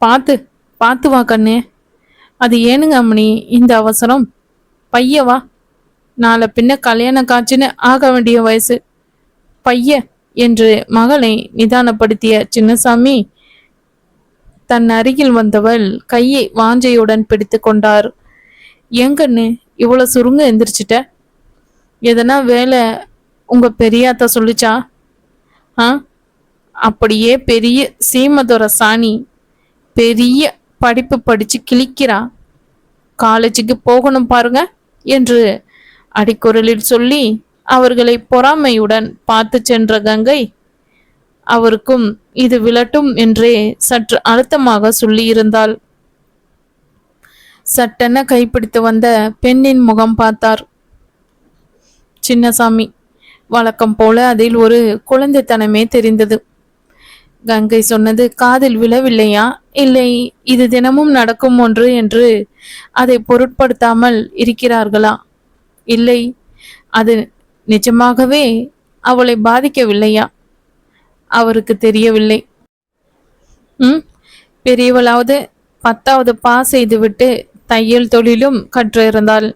பார்த்து பார்த்து வா கண்ணே. அது ஏனுங்க அம்மணி இந்த அவசரம்? பைய வா. நாளை பின்ன கல்யாணம் காட்சின்னு ஆக வேண்டிய வயசு. பைய என்று மகளை நிதானப்படுத்திய சின்னசாமி தன் அருகில் வந்தவள் கையை வாஞ்சையுடன் பிடித்து கொண்டார். ஏங்கண்ணு இவ்வளவு சுருங்க எந்திரிச்சிட்ட? எதனா வேலை உங்க பெரியாத்த சொல்லிச்சா? ஆ, அப்படியே பெரிய சீமதொர சாணி, பெரிய படிப்பு படிச்சு கிழிக்கிறா. காலேஜுக்கு போகணும் பாருங்க என்று அடிக்குரலில் சொல்லி அவர்களை பொறாமையுடன் பார்த்து சென்ற கங்கை அவருக்கும் இது விழட்டும் என்றே சற்று அழுத்தமாக சொல்லியிருந்தாள். சட்டென கைப்பிடித்து வந்த பெண்ணின் முகம் பார்த்தார் சின்னசாமி. வழக்கம் போல அதில் ஒரு குழந்தைத்தனமே தெரிந்தது. கங்கை சொன்னது காதில் விழவில்லையா, இல்லை இது தினமும் நடக்கும் ஒன்று என்று அதை பொருட்படுத்தாமல் இருக்கிறார்களா, இல்லை அது நிஜமாகவே அவளை பாதிக்கவில்லையா? அவருக்கு தெரியவில்லை. பெரியவளாவது 10வது பாஸ் செய்துவிட்டு தையல் தொழிலும் கற்றிருந்தாள்.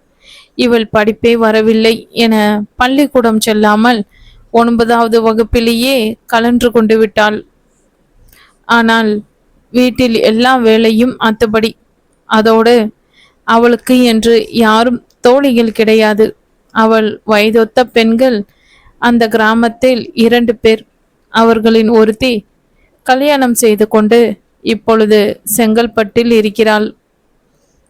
இவள் படிப்பே வரவில்லை என பள்ளிக்கூடம் செல்லாமல் 9வது வகுப்பிலேயே கலன்று கொண்டு விட்டாள். ஆனால் வீட்டில் எல்லா வேலையும் அத்துபடி. அதோடு அவளுக்கு என்று யாரும் தோழிகள் கிடையாது. அவள் வயதொத்த பெண்கள் அந்த கிராமத்தில் 2 பேர். அவர்களின் ஒருத்தி கல்யாணம் செய்து கொண்டு இப்பொழுது செங்கல்பட்டில் இருக்கிறாள்.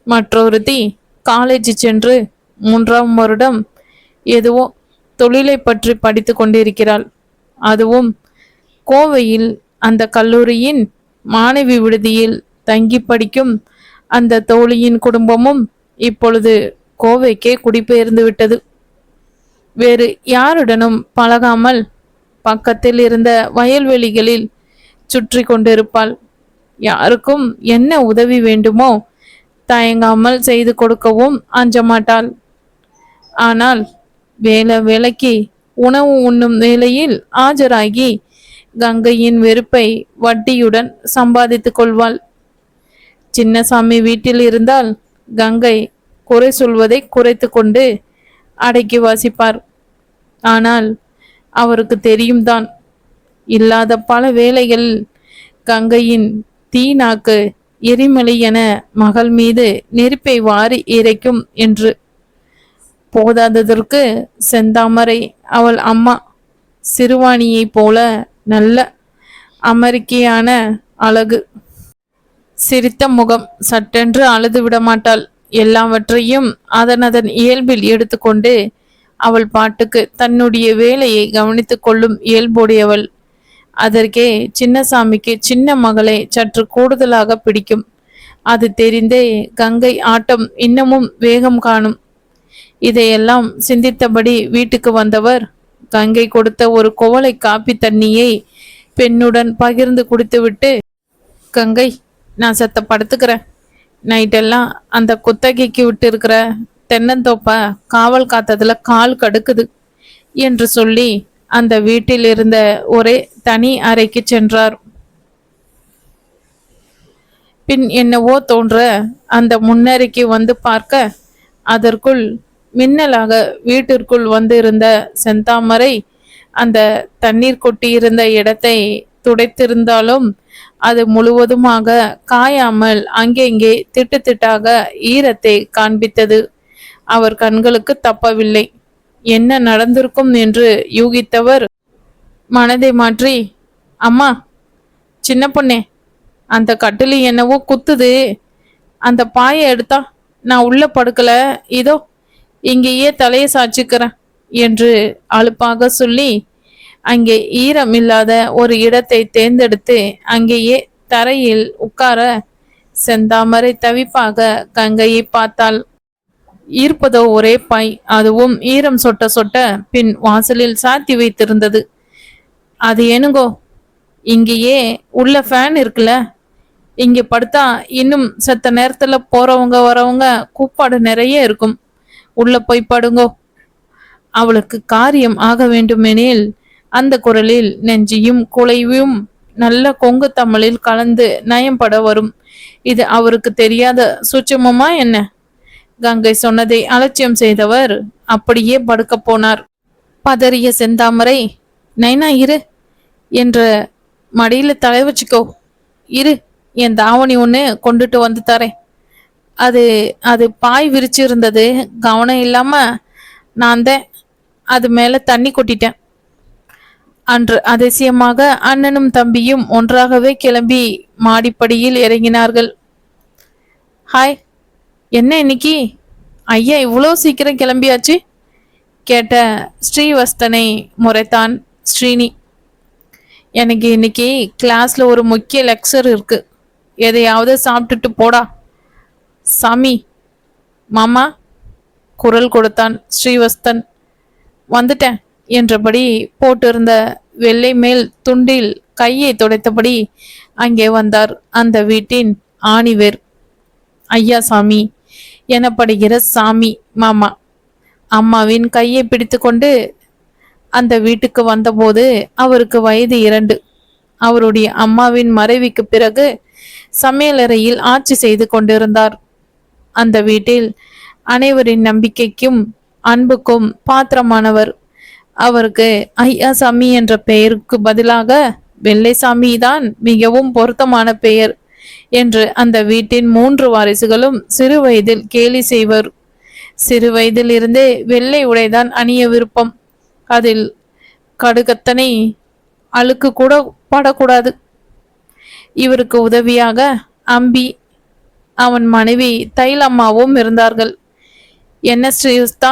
மற்றொருத்தி காலேஜ் சென்று 3ஆம் வருடம் எதுவோ தொழிலை பற்றி படித்து கொண்டிருக்கிறாள். அதுவும் கோவையில் அந்த கல்லூரியின் மாணவி விடுதியில் தங்கி படிக்கும் அந்த தோழியின் குடும்பமும் இப்பொழுது கோவைக்கே குடிபெயர்ந்து விட்டது. வேறு யாருடனும் பழகாமல் பக்கத்தில் இருந்த வயல்வெளிகளில் சுற்றி கொண்டிருப்பாள். யாருக்கும் என்ன உதவி வேண்டுமோ தயங்காமல் செய்து கொடுக்கவும் அஞ்ச மாட்டாள். ஆனால் வேலைக்கு உணவு உண்ணும் வேளையில் ஆஜராகி கங்கையின் வெறுப்பை வட்டியுடன் சம்பாதித்துக் கொள்வாள். சின்னசாமி வீட்டில் இருந்தால் கங்கை குறை சொல்வதை குறைத்து கொண்டு அடக்கி வாசிப்பார். ஆனால் அவருக்கு தெரியும் தான், இல்லாத பல வேளைகளில் கங்கையின் தீநாக்கு எரிமலை என மகள் மீது நெருப்பை வாரி இறைக்கும் என்று. போதாததற்கு செந்தாமரை அவள் அம்மா சிறுவாணியை போல நல்ல அமெரிக்கையான அழகு, சிரித்த முகம். சட்டென்று அழுது விடமாட்டாள். எல்லாவற்றையும் அதன் இயல்பில் எடுத்துக்கொண்டு அவள் பாட்டுக்கு தன்னுடைய வேலையை கவனித்துக் கொள்ளும் இயல்புடையவள். அதற்கே சின்னசாமிக்கு சின்ன மகளை சற்று கூடுதலாக பிடிக்கும். அது தெரிந்தே கங்கை ஆட்டம் இன்னமும் வேகம் காணும். இதையெல்லாம் சிந்தித்தபடி வீட்டுக்கு வந்தவர் கங்கை கொடுத்த ஒரு குவளை காப்பி தண்ணியை பெண்ணுடன் பகிர்ந்து குடித்துவிட்டு, கங்கை நான் செத்த படுத்துக்கிறேன். நைட்டெல்லாம் அந்த குத்தகைக்கு விட்டு இருக்கிற தென்னந்தோப்ப காவல் காத்ததுல கால் கடுக்குது என்று சொல்லி அந்த வீட்டில் இருந்த ஒரே தனி அறைக்கு சென்றார். பின் என்னவோ தோன்ற அந்த முன்னறைக்கு வந்து பார்க்க அதற்குள் மின்னலாக வீட்டிற்குள் வந்து இருந்த செந்தாமரை அந்த தண்ணீர் கொட்டியிருந்த இடத்தை துடைத்திருந்தாலும் அது முழுவதுமாக காயாமல் அங்கெங்கே திட்டு திட்டாக ஈரத்தை காண்பித்தது. அவர் கண்களுக்கு தப்பவில்லை. என்ன நடந்திருக்கும் என்று யூகித்தவர் மனதை மாற்றி, அம்மா, சின்ன பொண்ணே, அந்த கட்டிலி என்னவோ குத்துது. அந்த பாயை எடுத்தா நான் உள்ள படுக்கல, இதோ இங்கேயே தலையை சாய்ச்சிக்கிறேன் என்று அலுப்பாக சொல்லி அங்கே ஈரம் இல்லாத ஒரு இடத்தை தேர்ந்தெடுத்து அங்கேயே தரையில் உட்கார செந்தாமரை தவிப்பாக கங்கையை பார்த்தாள். ஈர்ப்பதோ ஒரே பாய், அதுவும் ஈரம் சொட்ட சொட்ட பின் வாசலில் சாத்தி வைத்திருந்தது. அது ஏனுங்கோ, இங்கேயே உள்ள ஃபேன் இருக்குல்ல, இங்க படுத்தா இன்னும் செத்த நேரத்துல போறவங்க வரவங்க கூப்பாடு நிறைய இருக்கும், உள்ள போய் படுங்கோ. அவளுக்கு காரியம் ஆக வேண்டுமெனில் அந்த குரலில் நெஞ்சியும் குலைவும் நல்ல கொங்கு தமிழில் கலந்து நயம்பட வரும். இது அவருக்கு தெரியாத சூட்சமமா என்ன? கங்கை சொன்னதை அலட்சியம் செய்தவர் அப்படியே படுக்க போனார். பதறிய செந்தாமரை, நைனா இரு என்ற மடியில தலை வச்சுக்கோ, இரு, என் தாவணி ஒன்று கொண்டுட்டு வந்து தரேன். அது அது பாய் விரிச்சு இருந்தது, கவனம் இல்லாம நான் தான் அது மேல தண்ணி கொட்டிட்டேன். அன்று அதிசயமாக அண்ணனும் தம்பியும் ஒன்றாகவே கிளம்பி மாடிப்படியில் இறங்கினார்கள். ஹாய், என்ன இன்னைக்கு ஐயா இவ்வளோ சீக்கிரம் கிளம்பியாச்சு கேட்ட ஸ்ரீவஸ்தனை முறைத்தான் ஸ்ரீனி. எனக்கு இன்னைக்கு கிளாஸ்ல ஒரு முக்கிய லெக்சர் இருக்கு, எதையாவது சாப்பிட்டுட்டு போடா. சாமி, மாமா குரல் கொடுத்தான் ஸ்ரீவஸ்தன். வந்துட்டேன் என்றபடி போட்டிருந்த வெள்ளை மேல் துண்டில் கையை துடைத்தபடி அங்கே வந்தார் அந்த வீட்டின் ஆணிவேர். ஐயா சாமி எனப்படுகிற சாமி மாமா. அம்மாவின் கையை பிடித்து கொண்டு அந்த வீட்டுக்கு வந்தபோது அவருக்கு வயது 2. அவருடைய அம்மாவின் மறைவுக்கு பிறகு சமையலறையில் ஆட்சி செய்து கொண்டிருந்தார். அந்த வீட்டில் அனைவரின் நம்பிக்கைக்கும் அன்புக்கும் பாத்திரமானவர். அவருக்கு ஐயாசாமி என்ற பெயருக்கு பதிலாக வெள்ளைசாமி தான் மிகவும் பொருத்தமான பெயர் என்று அந்த வீட்டின் 3 வாரிசுகளும் சிறு வயதில் கேலி செய்வர். சிறு வயதில் இருந்தே வெள்ளை உடைதான் அணிய விருப்பம். அதில் கடுகத்தனை அழுக்கு கூட படக்கூடாது. இவருக்கு உதவியாக அம்பி, அவன் மனைவி தைலம்மாவும் இருந்தார்கள். என்ன ஸ்ரீவஸ்தா,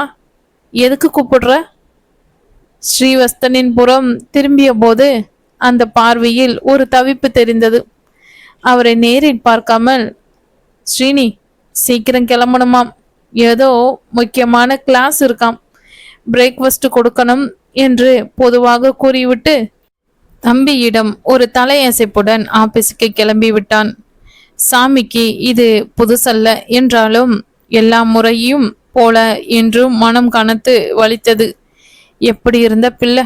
எதுக்கு கூப்பிடுற? ஸ்ரீவஸ்தனின் புறம் திரும்பிய போது அந்த பார்வையில் ஒரு தவிப்பு தெரிந்தது. அவரை நேரில் பார்க்காமல், ஸ்ரீனி சீக்கிரம் கிளம்பணுமாம், ஏதோ முக்கியமான கிளாஸ் இருக்காம், பிரேக்ஃபாஸ்ட் கொடுக்கணும் என்று பொதுவாக கூறிவிட்டு தம்பியிடம் ஒரு தலையசைப்புடன் ஆபீஸுக்கு கிளம்பி விட்டான். சாமிக்கு இது புதுசல்ல என்றாலும் எல்லா முறையும் போல என்றும் மனம் கனத்து வலித்தது. எப்படி இருந்த பிள்ளை!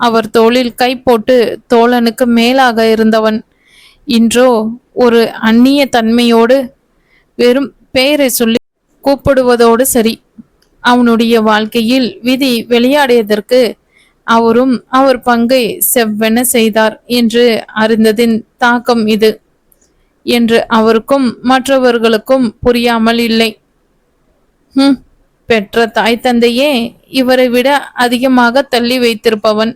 அவர் தோளில் கை போட்டு தோழனுக்கு மேலாக இருந்தவன் இன்றோ ஒரு அந்நிய தன்மையோடு வெறும் பெயரை சொல்லி கூப்பிடுவதோடு சரி. அவனுடைய வாழ்க்கையில் விதி விளையாடியதற்கு அவரும் அவர் பங்கை செவ்வென செய்தார் என்று அறிந்ததின் தாக்கம் இது என்று அவருக்கும் மற்றவர்களுக்கும் புரியாமல் இல்லை. பெற்ற தாய் தந்தையே இவரை விட அதிகமாக தள்ளி வைத்திருப்பவன்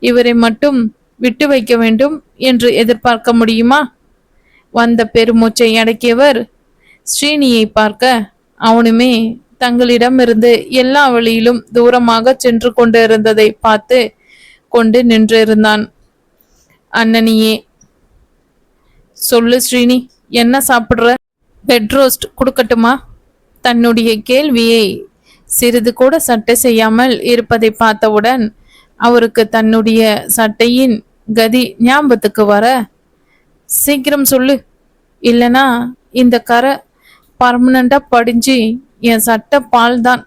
இவரை மட்டும் விட்டு வைக்க வேண்டும் என்று எதிர்பார்க்க முடியுமா? வந்த பெருமூச்சை அடக்கியவர் ஸ்ரீனியை பார்க்க அவனுமே தங்களிடமிருந்து எல்லா வழியிலும் தூரமாக சென்று கொண்டிருந்ததை பார்த்து கொண்டு நின்றிருந்தான். அண்ணனியே, சொல்லு ஸ்ரீனி, என்ன சாப்பிடுற? பெட் ரோஸ்ட் கொடுக்கட்டுமா? தன்னுடைய கேள்வியை சிறிது கூட சட்டை செய்யாமல் இருப்பதை பார்த்தவுடன் அவருக்கு தன்னுடைய சட்டையின் கதி ஞாபகத்துக்கு வர, சீக்கிரம் சொல்லு, இல்லைனா இந்த கரை பர்மனண்டா படிஞ்சு என் சட்டை பால் தான்.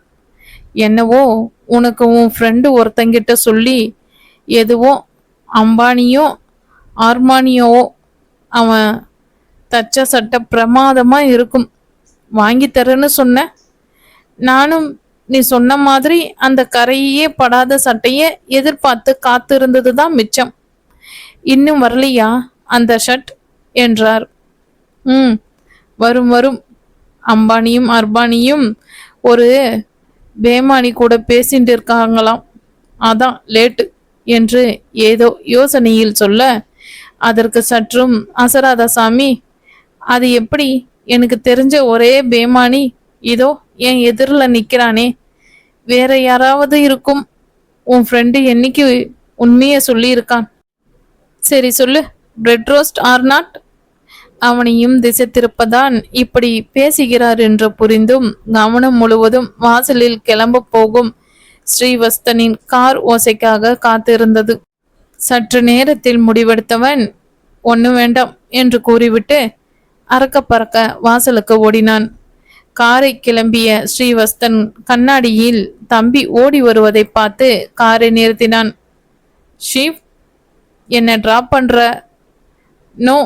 என்னவோ உனக்கு உன் ஃப்ரெண்டு ஒருத்தங்கிட்ட சொல்லி எதுவோ அம்பானியோ ஆர்மானியோவோ அவன் தச்ச சட்டை பிரமாதமா இருக்கும், வாங்கி தரேன்னு சொன்ன. நானும் நீ சொன்ன மாதிரி அந்த கரையே படாத சட்டையை எதிர்பார்த்து காத்திருந்தது தான் மிச்சம். இன்னும் வரலையா அந்த ஷர்ட் என்றார். வரும் வரும், அம்பானியும் அர்பானியும் ஒரு பேமானி கூட பேசிட்டு இருக்காங்களாம், அதான் லேட்டு என்று ஏதோ யோசனையில் சொல்ல, அதற்கு சற்றும் அசராத சாமி, அது எப்படி? எனக்கு தெரிஞ்ச ஒரே பேமானி இதோ என் எதிரில் நிற்கிறானே, வேற யாராவது இருக்கும். உன் ஃப்ரெண்டு என்னைக்கு உண்மையை சொல்லியிருக்கான்? சரி சொல்லு, பிரெட் ரோஸ்ட் ஆர் நாட்? அவனையும் திசை திருப்பதான் இப்படி பேசுகிறார் என்று புரிந்தும் கவனம் முழுவதும் வாசலில் கிளம்ப போகும் ஸ்ரீவஸ்தனின் கார் ஓசைக்காக காத்திருந்தது. சற்று நேரத்தில் முடிவெடுத்தவன் ஒண்ணு வேண்டாம் என்று கூறிவிட்டு அறக்க பறக்க வாசலுக்கு ஓடினான். காரை கிளம்பிய ஸ்ரீவஸ்தன் கண்ணாடியில் தம்பி ஓடி வருவதை பார்த்து காரை நிறுத்தினான். ஷீவ், என்ன டிராப் பண்ற நோ,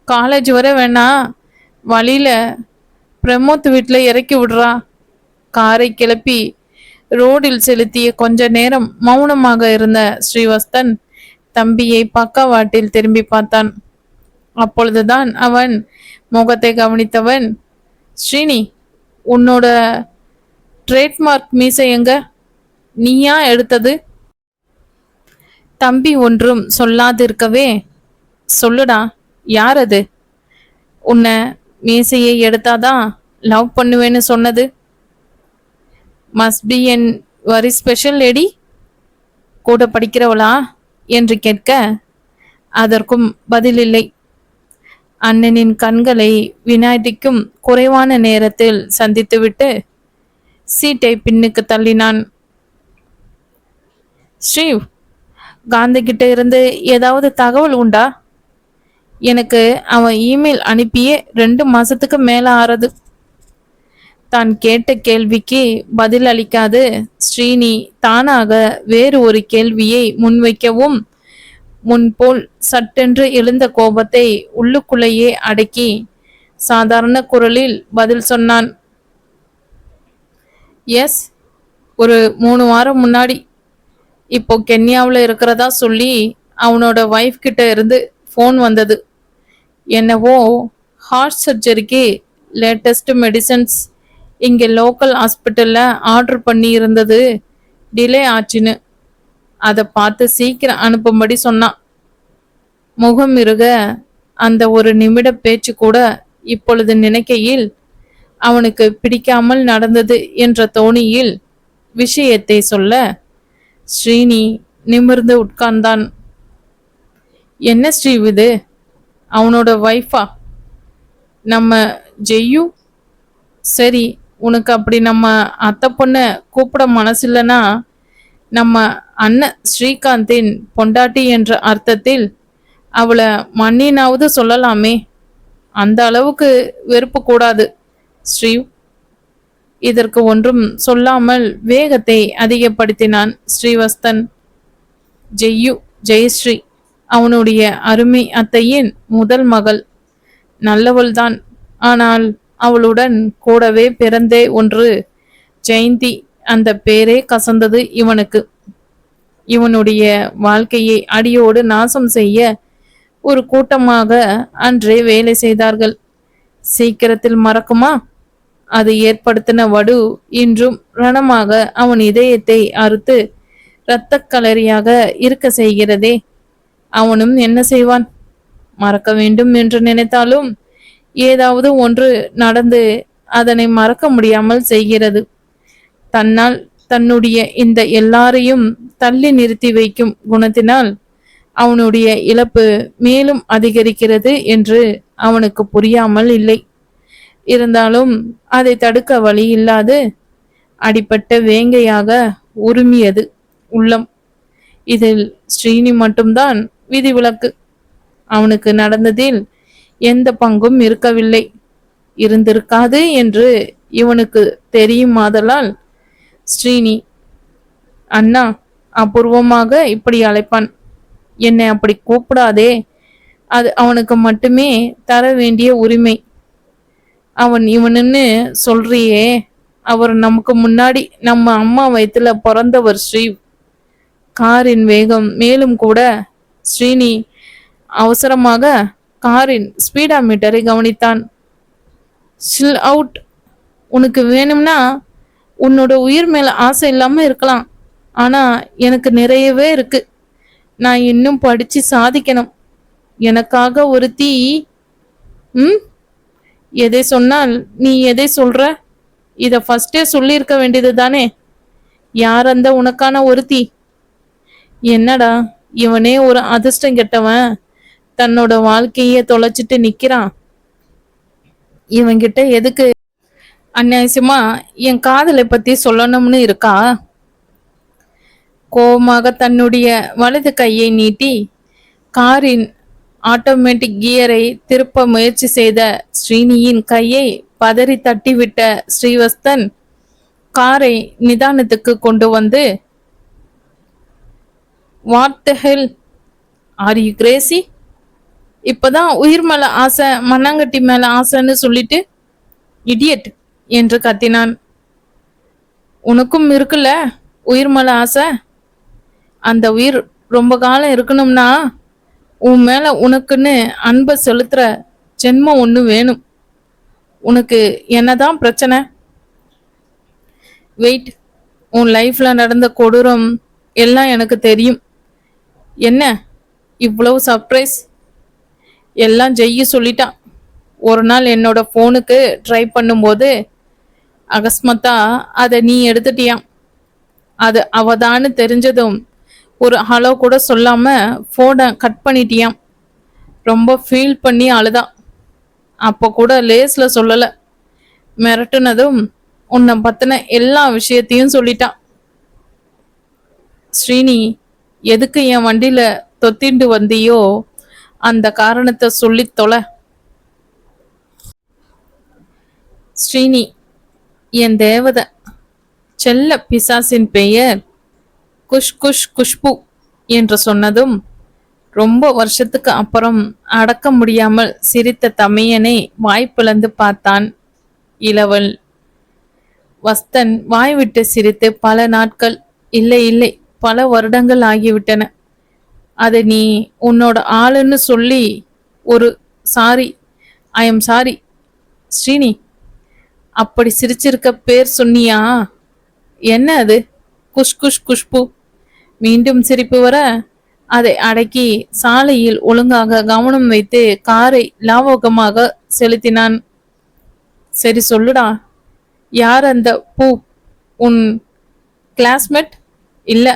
காலேஜ் வர வேணா, வழியில பிரமோத் வீட்டில் இறக்கி விடுறா. காரை கிளப்பி ரோடில் செலுத்திய கொஞ்ச நேரம் மௌனமாக இருந்த ஸ்ரீவஸ்தன் தம்பியை பக்கவாட்டில் திரும்பி பார்த்தான். அப்பொழுதுதான் அவன் முகத்தை கவனித்தவன், ஸ்ரீனி, உன்னோட ட்ரேட்மார்க் மீசை எங்க? நீயா எடுத்தது? தம்பி ஒன்றும் சொல்லாதிருக்கவே, சொல்லுடா, யார் அது உன்னை மீசையை எடுத்தாதான் லவ் பண்ணுவேன்னு சொன்னது? Must be N very special lady. கூட படிக்கிறவளா என்று கேட்க அதற்கும் பதிலில்லை. அண்ணனின் கண்களை வினாடிக்கும் குறைவான நேரத்தில் சந்தித்துவிட்டு சீட்டை பின்னுக்கு தள்ளினான். ஸ்ரீவ், காந்தி கிட்ட இருந்து ஏதாவது தகவல் உண்டா? எனக்கு அவன் இமெயில் அனுப்பியே 2 மாசத்துக்கு மேல ஆறது. தான் கேட்ட கேள்விக்கு பதில் அளிக்காது ஸ்ரீனி தானாக வேறு ஒரு கேள்வியை முன்வைக்கவும் முன்போல் சட்டென்று எழுந்த கோபத்தை உள்ளுக்குள்ளேயே அடக்கி சாதாரண குரலில் பதில் சொன்னான். எஸ், ஒரு 3 வாரம் முன்னாடி. இப்போ கென்யாவில் இருக்கிறதா சொல்லி அவனோட ஒய்ஃப் கிட்ட இருந்து ஃபோன் வந்தது. என்னவோ ஹார்ட் சர்ஜரிக்கு லேட்டஸ்ட் மெடிசன்ஸ் இங்கே லோக்கல் ஹாஸ்பிட்டலில் ஆர்டர் பண்ணி இருந்தது டிலே ஆச்சுன்னு. அதை பார்த்து சீக்கிரம் அனுப்பும்படி சொன்னான். முகம் இருக அந்த ஒரு நிமிட பேச்சு கூட இப்பொழுது நினைக்கையில் அவனுக்கு பிடிக்காமல் நடந்தது என்ற தோணியில் விஷயத்தை சொல்ல ஸ்ரீனி நிமிர்ந்து உட்கார்ந்தான். என்ன ஸ்ரீவ் இது? அவனோட ஒய்ஃபா? நம்ம ஜெய்யு? சரி, உனக்கு அப்படி நம்ம அத்தை பொண்ணை கூப்பிட மனசில்லைன்னா நம்ம அண்ணன் ஸ்ரீகாந்தின் பொண்டாட்டி என்ற அர்த்தத்தில் அவளை மண்ணினாவது சொல்லலாமே. அந்த அளவுக்கு வெறுப்பு கூடாது ஸ்ரீவ். இதற்கு ஒன்றும் சொல்லாமல் வேகத்தை அதிகப்படுத்தினான் ஸ்ரீவஸ்தன். ஜெய்யு ஜெயஸ்ரீ அவனுடைய அருமை அத்தையின் முதல் மகள். நல்லவள்தான். ஆனால் அவளுடன் கூடவே பிறந்தே ஒன்று ஜெயந்தி. அந்த பேரே கசந்தது இவனுக்கு. இவனுடைய வாழ்க்கையை அடியோடு நாசம் செய்ய ஒரு கூட்டமாக அன்றே வேலை செய்தார்கள். சீக்கிரத்தில் மறக்குமா? அது ஏற்படுத்தின வடு இன்றும் ரணமாக அவன் இதயத்தை அறுத்து இரத்த களரியாக இருக்க செய்கிறதே. அவனும் என்ன செய்வான்? மறக்க வேண்டும் என்று நினைத்தாலும் ஏதாவது ஒன்று நடந்து அதனை மறக்க முடியாமல் செய்கிறது. தன்னால் தன்னுடைய இந்த எல்லாரையும் தள்ளி நிறுத்தி வைக்கும் குணத்தினால் அவனுடைய இழப்பு மேலும் அதிகரிக்கிறது என்று அவனுக்கு புரியாமல் இல்லை. இருந்தாலும் அதை தடுக்க வழி இல்லாது அடிப்பட்ட வேங்கையாக உருமியது உள்ளம். இதில் ஸ்ரீனி மட்டும்தான் விதிவிலக்கு. அவனுக்கு நடந்ததில் எந்த பங்கும் இருக்கவில்லை, இருந்திருக்காது என்று இவனுக்கு தெரியுமாதலால் ஸ்ரீனி அண்ணா அபூர்வமாக இப்படி அழைப்பான். என்னை அப்படி கூப்பிடாதே, அது அவனுக்கு மட்டுமே தர வேண்டிய உரிமை. அவன் இவனுன்னு சொல்றியே, அவர் நமக்கு முன்னாடி நம்ம அம்மா வயிற்றுல பிறந்தவர் ஸ்ரீவ். காரின் வேகம் மேலும் கூட ஸ்ரீனி அவசரமாக காரின் ஸ்பீடா மீட்டரை கவனித்தான். Chill out. உனக்கு வேணும்னா உன்னோட உயிர் மேல ஆசை இல்லாம இருக்கலாம். ஆனா எனக்கு நிறையவே இருக்கு. நான் இன்னும் படிச்சு சாதிக்கணும். எனக்காக ஒருத்தி. எதை சொன்னால் நீ எதை சொல்ற? இத ஃபர்ஸ்டே சொல்லியிருக்க வேண்டியது தானே. யார் அந்த உனக்கான ஒருத்தி? என்னடா இவனே ஒரு அதிர்ஷ்டம் கெட்டவன், தன்னோட வாழ்க்கைய தொலைச்சிட்டு நிக்கிறான். இவன்கிட்ட எதுக்கு அந்நியாயமா என் காதலை பத்தி சொல்லணும்னு இருக்கா? கோபமாக தன்னுடைய வலது கையை நீட்டி காரின் ஆட்டோமேட்டிக் கியரை திருப்ப முயற்சி செய்த ஸ்ரீனியின் கையை பதறி தட்டிவிட்ட ஸ்ரீவஸ்தன் காரை நிதானத்துக்கு கொண்டு வந்து, what the hell are you crazy இப்பதான் உயிர் மேல ஆசை, மண்ணாங்கட்டி மேல ஆசைன்னு சொல்லிட்டு இடியட் என்று கத்தினான். உனக்கும் இருக்குல்ல உயிர் மேல ஆசை. அந்த உயிர் ரொம்ப காலம் இருக்கணும்னா உன் மேல உனக்குன்னு அன்பை செலுத்துற ஜென்மம் ஒண்ணு வேணும். உனக்கு என்னதான் பிரச்சனை? வெயிட், உன் லைஃப்ல நடந்த கொடூரம் எல்லாம் எனக்கு தெரியும். என்ன இவ்வளவு சர்ப்ரைஸ்? எல்லாம் ஜெய்ய சொல்லிட்டான். ஒரு நாள் என்னோட ஃபோனுக்கு ட்ரை பண்ணும்போது அகஸ்மாத்தா அதை நீ எடுத்துட்டியாம். அது அவதான்னு தெரிஞ்சதும் ஒரு ஹலோ கூட சொல்லாம ஃபோனை கட் பண்ணிட்டியாம். ரொம்ப ஃபீல் பண்ணி அழுதான். அப்போ கூட லேஸ்ல சொல்லல. மிரட்டுனதும் உன்னை பத்தின எல்லா விஷயத்தையும் சொல்லிட்டான். ஸ்ரீனி, எதுக்கு என் வண்டியில தொத்திண்டு வந்தியோ அந்த காரணத்தை சொல்லி தொலை. ஸ்ரீனி என் தேவதை. செல்ல பிசாசின் பெயர் குஷ் குஷ் குஷ்பு என்று சொன்னதும் ரொம்ப வருஷத்துக்கு அப்புறம் அடக்க முடியாமல் சிரித்த தமையனை வாய் பிளந்து பார்த்தான் இளவல். வஸ்தன் வாய்விட்டு சிரித்து பல நாட்கள், இல்லை இல்லை பல வருடங்கள் ஆகிவிட்டன. அதை நீ உன்னோட ஆளுன்னு சொல்லி ஒரு sorry, I am sorry. Srini, அப்படி சிரிச்சிருக்க பேர் சொன்னியா? என்ன அது? குஷ் குஷ் குஷ்பு. மீண்டும் சிரிப்பு வர அதை அடக்கி சாலையில் ஒழுங்காக கவனம் வைத்து காரை லாவகமாக செலுத்தினான். சரி சொல்லுடா, யார் அந்த பூ? உன் கிளாஸ்மேட்? இல்ல,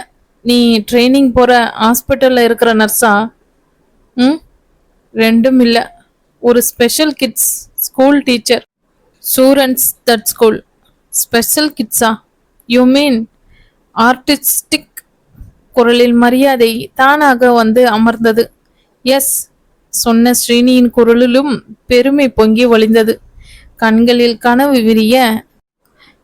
நீ ட்ரைனிங் போற ஹாஸ்பிட்டல்ல இருக்கிற நர்ஸா? ரெண்டும் இல்ல, ஒரு special kids school teacher. Students that school. Special கிட்ஸா? You mean artistic? குரலில் மரியாதை தானாக வந்து அமர்ந்தது. எஸ், சொன்ன ஸ்ரீனியின் குரலிலும் பெருமை பொங்கி வழிந்தது. கண்களில் கனவு விரிய,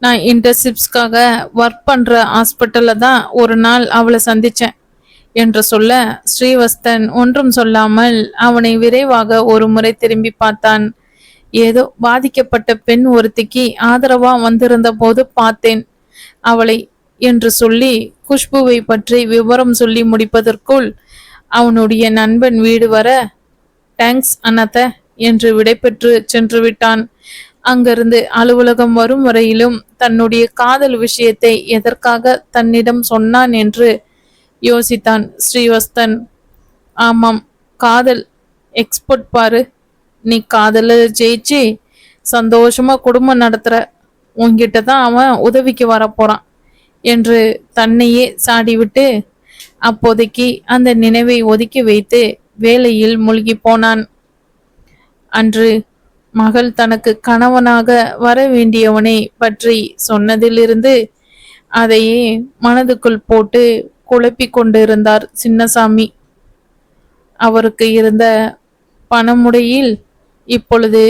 நான் இன்டர்ன்ஷிப்ஸ்க்காக ஒர்க் பண்ற ஹாஸ்பிட்டல்ல தான் ஒரு நாள் அவளை சந்திச்சேன் என்று சொல்ல ஸ்ரீவஸ்தன் ஒன்றும் சொல்லாமல் அவனை விரைவாக ஒரு முறை திரும்பி பார்த்தான். ஏதோ பாதிக்கப்பட்ட பெண் ஒருத்திக்கு ஆதரவா வந்திருந்த போது பார்த்தேன் அவளை என்று சொல்லி குஷ்புவை பற்றி விவரம் சொல்லி முடிப்பதற்குள் அவனுடைய நண்பன் வீடு வர தேங்க்ஸ் அண்ணாத்த என்று விடைபெற்று சென்று விட்டான். அங்கிருந்து அலுவலகம் வரும் வரையிலும் தன்னுடைய காதல் விஷயத்தை எதற்காக தன்னிடம் சொன்னான் என்று யோசித்தான் ஸ்ரீவஸ்தன். ஆமாம், காதல் எக்ஸ்பர்ட் பாரு. நீ காதல ஜெயிச்சு சந்தோஷமா குடும்பம் நடத்துற, உன்கிட்ட தான் அவன் உதவிக்கு வரப்போறான் என்று தன்னையே சாடிவிட்டு அப்போதைக்கு அந்த நினைவை ஒதுக்கி வைத்து வேலையில் மூழ்கி போனான். அன்று மகள் தனக்கு கணவனாக வர வேண்டியவனை பற்றி சொன்னதிலிருந்து அதையே மனதுக்குள் போட்டு குழப்பிக் கொண்டிருந்தார் சின்னசாமி. அவருக்கு இருந்த பணமுடையில் இப்பொழுது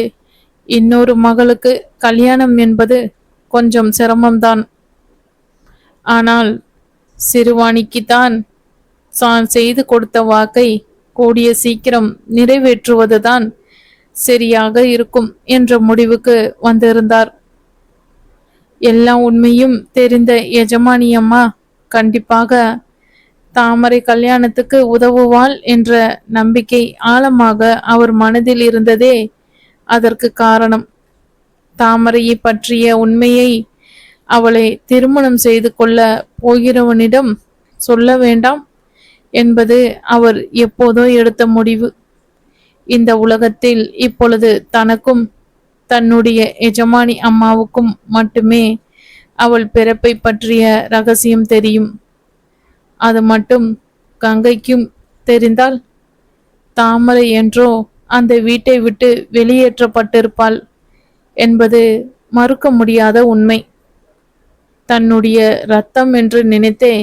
இன்னொரு மகளுக்கு கல்யாணம் என்பது கொஞ்சம் சிரமம்தான். ஆனால் சிறுவாணிக்குத்தான் தான் செய்து கொடுத்த வாக்கை கூடிய சீக்கிரம் நிறைவேற்றுவதுதான் சரியாக இருக்கும் என்ற முடிவுக்கு வந்திருந்தார். எல்லா உண்மையும் தெரிந்த எஜமானி அம்மா கண்டிப்பாக தாமரை கல்யாணத்துக்கு உதவுவாள் என்ற நம்பிக்கை ஆழமாக அவர் மனதில் இருந்ததே அதற்கு காரணம். தாமரையை பற்றிய உண்மையை அவளை திருமணம் செய்து கொள்ள போகிறவனிடம் சொல்ல வேண்டாம் என்பது அவர் எப்போதோ எடுத்த முடிவு. இந்த உலகத்தில் இப்பொழுது தனக்கும் தன்னுடைய எஜமானி அம்மாவுக்கும் மட்டுமே அவள் பிறப்பை பற்றிய ரகசியம் தெரியும். அது மட்டும் கங்கைக்கும் தெரிந்தால் தாமரை என்றோ அந்த வீட்டை விட்டு வெளியேற்றப்பட்டிருப்பாள் என்பது மறுக்க முடியாத உண்மை. தன்னுடைய இரத்தம் என்று நினைத்தே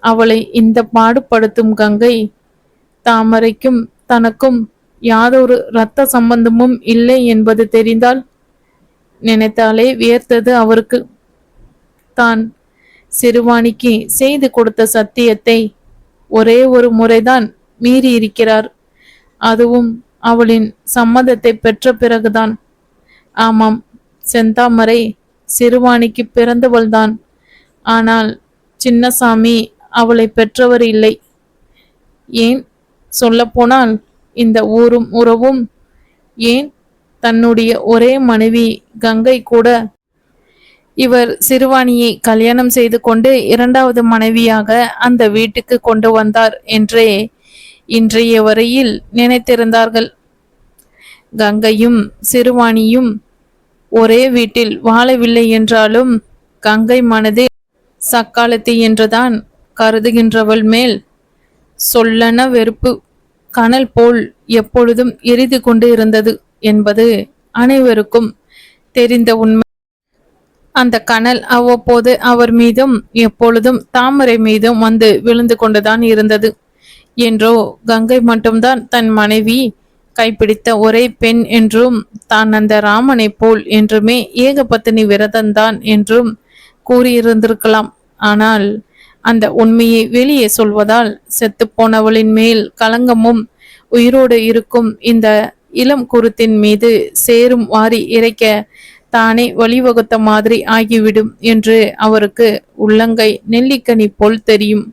அவளை இந்த பாடுபடுத்தும் கங்கை தாமரைக்கும் தனக்கும் யாதொரு இரத்த சம்பந்தமும் இல்லை என்பது தெரிந்தால் நினைத்தாலே வியர்த்தது அவருக்கு. தான் சிறுவாணிக்கு செய்து கொடுத்த சத்தியத்தை ஒரே ஒரு முறைதான் மீறி இருக்கிறார். அதுவும் அவளின் சம்மதத்தை பெற்ற பிறகுதான். ஆமாம், செந்தாமரை சிறுவாணிக்கு பிறந்தவள்தான். ஆனால் சின்னசாமி அவளை பெற்றவர் இல்லை. ஏன் சொல்லப்போனால் இந்த ஊரும் உறவும், ஏன் தன்னுடைய ஒரே மனைவி கங்கை கூட இவர் சிறுவாணியை கல்யாணம் செய்து கொண்டு இரண்டாவது மனைவியாக அந்த வீட்டுக்கு கொண்டு வந்தார் என்றே இன்றைய வரையில் நினைத்திருந்தார்கள். கங்கையும் சிறுவாணியும் ஒரே வீட்டில் வாழவில்லை என்றாலும் கங்கை மனதில் சக்காலத்தி என்றுதான் கருதுகின்றவள் மேல் சொல்லன வெறுப்பு கனல் போல் எப்பொழுதும் எரிந்து கொண்டு இருந்தது என்பது அனைவருக்கும் தெரிந்த உண்மை. அந்த கனல் அவ்வப்போது அவர் மீதும் எப்பொழுதும் தாமரை மீதும் வந்து விழுந்து கொண்டுதான் இருந்தது. என்றோ கங்கை மட்டும்தான் தன் மனைவி கைப்பிடித்த ஒரே பெண் என்றும், தான் அந்த ராமனை போல் என்றுமே ஏகபத்தினி விரதந்தான் என்றும் கூறியிருந்திருக்கலாம். ஆனால் அந்த உண்மையை வெளியே சொல்வதால் செத்துப்போனவளின் மேல் களங்கமும் உயிரோடு இருக்கும் இந்த இளம் குருத்தின் மீது சேரும் வாரி இறைக்க தானே வழிவகுத்த மாதிரி ஆகிவிடும் என்று அவருக்கு உள்ளங்கை நெல்லிக்கனி போல் தெரியும்.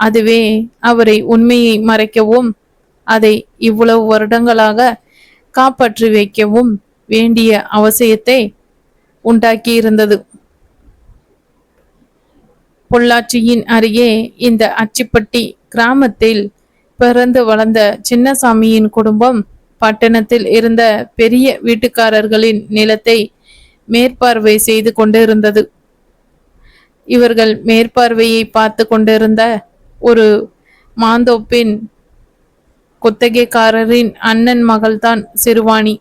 அதுவே அவரை உண்மையை மறைக்கவும் அதை இவ்வளவு வருடங்களாக காப்பாற்றி வைக்கவும் வேண்டிய அவசியத்தை உண்டாக்கியிருந்தது. பொள்ளாச்சியின் அருகே இந்த அச்சிப்பட்டி கிராமத்தில் பிறந்து வளர்ந்த சின்னசாமியின் குடும்பம் பட்டணத்தில் இருந்த பெரிய வீட்டுக்காரர்களின் நிலத்தை மேற்பார்வை செய்து கொண்டிருந்தது. இவர்கள் மேற்பார்வையை பார்த்து கொண்டிருந்த ஒரு மாந்தோப்பின் குத்தகைக்காரரின் அண்ணன் மகள்தான் சிறுவாணி.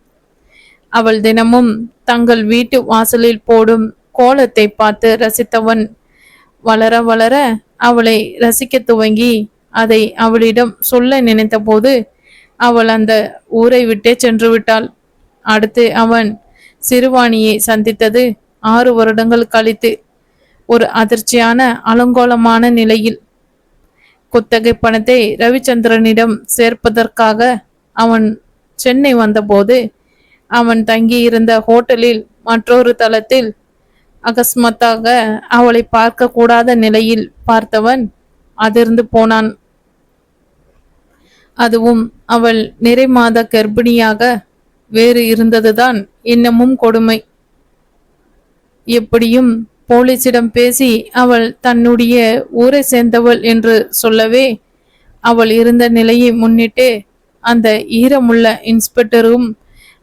அவள் தினமும் தங்கள் வீட்டு வாசலில் போடும் கோலத்தை பார்த்து ரசித்தவன் வளர வளர அவளை ரசிக்க துவங்கி அதை அவளிடம் சொல்ல நினைத்த போது அவள் அந்த ஊரை விட்டே சென்று விட்டாள். அடுத்து அவன் சிறுவாணியை சந்தித்தது 6 வருடங்கள் கழித்து ஒரு அதிர்ச்சியான அலங்கோலமான நிலையில். குத்தகை பணத்தை ரவிச்சந்திரனிடம் சேர்ப்பதற்காக அவன் சென்னை வந்தபோது அவன் தங்கியிருந்த ஹோட்டலில் மற்றொரு தளத்தில் அகஸ்மாத்தாக அவளை பார்க்க கூடாத நிலையில் பார்த்தவன் அதிர்ந்து போனான். அதுவும் அவள் நிறை மாத கர்ப்பிணியாக வேறு இருந்ததுதான் இன்னமும் கொடுமை. எப்படியும் போலீசிடம் பேசி அவள் தன்னுடைய ஊரை சேர்ந்தவள் என்று சொல்லவே அவள் இருந்த நிலையை முன்னிட்டு அந்த ஈரமுள்ள இன்ஸ்பெக்டரும்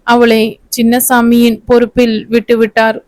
அவளை சின்னசாமியின் பொறுப்பில் விட்டுவிட்டார்.